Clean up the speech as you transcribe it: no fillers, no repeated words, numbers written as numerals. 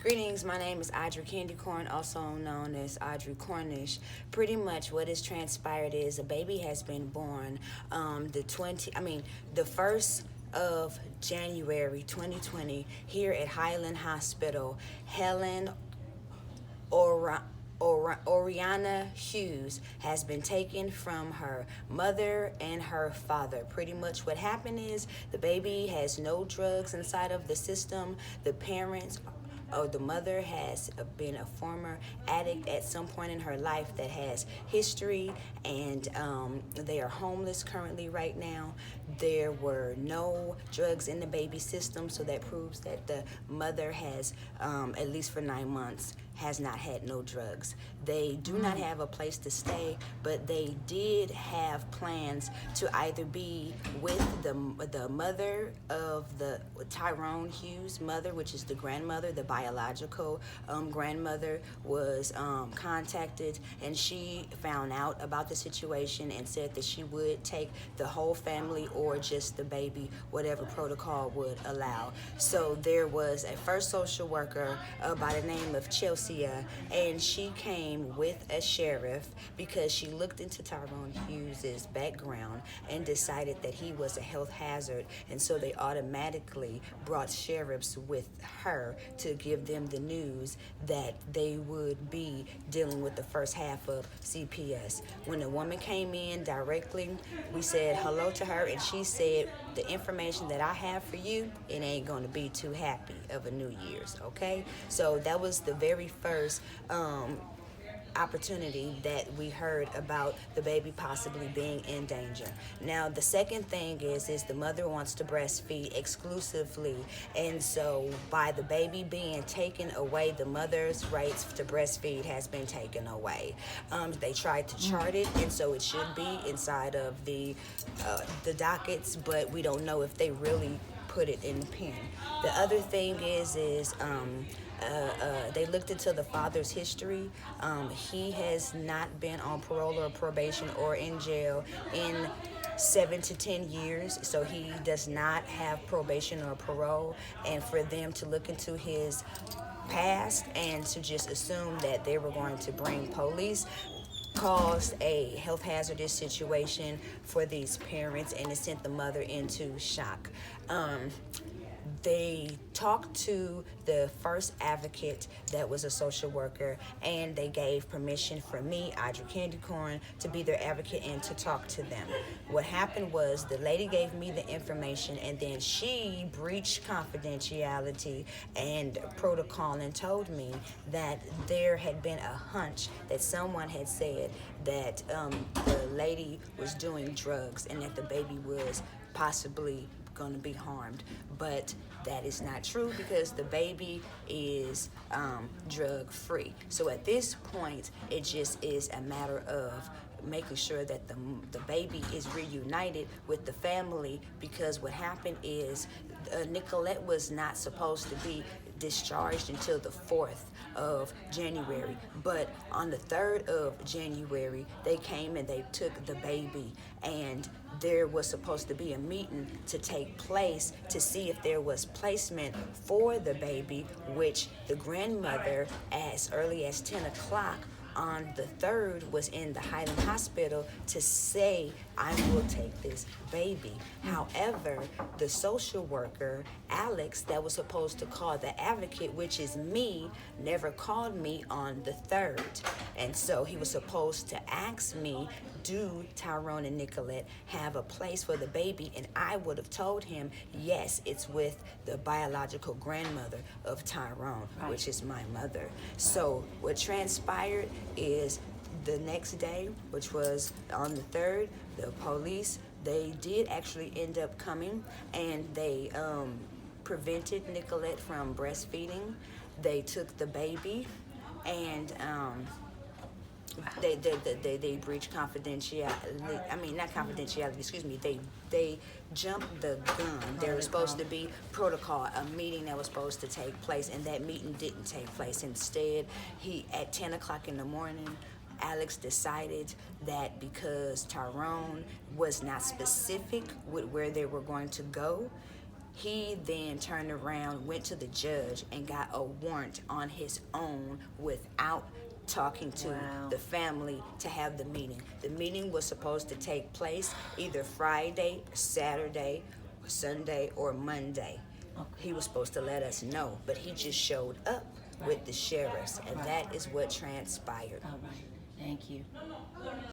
Greetings, my name is Audrey Candy Corn, also known as Audrey Cornish. Pretty much what has transpired is a baby has been born the 1st of January 2020 here at Highland Hospital. Helen Ora- Oriana Hughes has been taken from her mother and her father. Pretty much what happened is the baby has no drugs inside of the system. The parents the mother has been a former addict at some point in her life that has history, and they are homeless currently right now. There were no drugs in the baby system, so that proves that the mother has, at least for 9 months, has not had no drugs. They do not have a place to stay, but they did have plans to either be with the mother of the Tyrone Hughes mother, which is the grandmother. The biological grandmother was contacted, and she found out about the situation and said that she would take the whole family or just the baby, whatever protocol would allow. So there was a first social worker by the name of Chelsea, and she came with a sheriff because she looked into Tyrone Hughes's background and decided that he was a health hazard, and so they automatically brought sheriffs with her to give them the news that they would be dealing with the first half of CPS. When the woman came in directly, we said hello to her, and she said, the information that I have for you, it ain't going to be too happy of a New Year's, okay? So that was the very first opportunity that we heard about the baby possibly being in danger. Now, the second thing is the mother wants to breastfeed exclusively, and so by the baby being taken away, the mother's rights to breastfeed has been taken away. They tried to chart it, and so it should be inside of the dockets, but we don't know if they really put it in the pen. The other thing is they looked into the father's history. He has not been on parole or probation or in jail in 7 to 10 years, so he does not have probation or parole. And for them to look into his past and to just assume that they were going to bring police caused a health hazardous situation for these parents, and it sent the mother into shock. They talked to the first advocate that was a social worker, and they gave permission for me, Audrey Candy Corn, to be their advocate and to talk to them. What happened was the lady gave me the information, and then she breached confidentiality and protocol and told me that there had been a hunch that someone had said that the lady was doing drugs and that the baby was possibly going to be harmed, but that is not true because the baby is drug free. So at this point, it just is a matter of making sure that the baby is reunited with the family, because what happened is Nicolette was not supposed to be discharged until the 4th of January, but on the 3rd of January they came and they took the baby, and there was supposed to be a meeting to take place to see if there was placement for the baby, which the grandmother, as early as 10 o'clock on the 3rd, was in the Highland Hospital to say, I will take this baby. However, the social worker, Alex, that was supposed to call the advocate, which is me, never called me on the 3rd. And so he was supposed to ask me, do Tyrone and Nicolette have a place for the baby? And I would have told him, yes, it's with the biological grandmother of Tyrone, which is my mother. So what transpired is the next day, which was on the 3rd, the police, they did actually end up coming, and they prevented Nicolette from breastfeeding. They took the baby, and they breached confidentiality. I mean, not confidentiality, excuse me. They jumped the gun. There was supposed to be protocol, a meeting that was supposed to take place, and that meeting didn't take place. Instead, at 10 o'clock in the morning, Alex decided that because Tyrone was not specific with where they were going to go, He then turned around, went to the judge, and got a warrant on his own without talking to Wow. the family to have the meeting. The meeting was supposed to take place either Friday, Saturday, Sunday, or Monday. Okay. He was supposed to let us know, but he just showed up with the sheriffs, and Right. that is what transpired. All right. Thank you.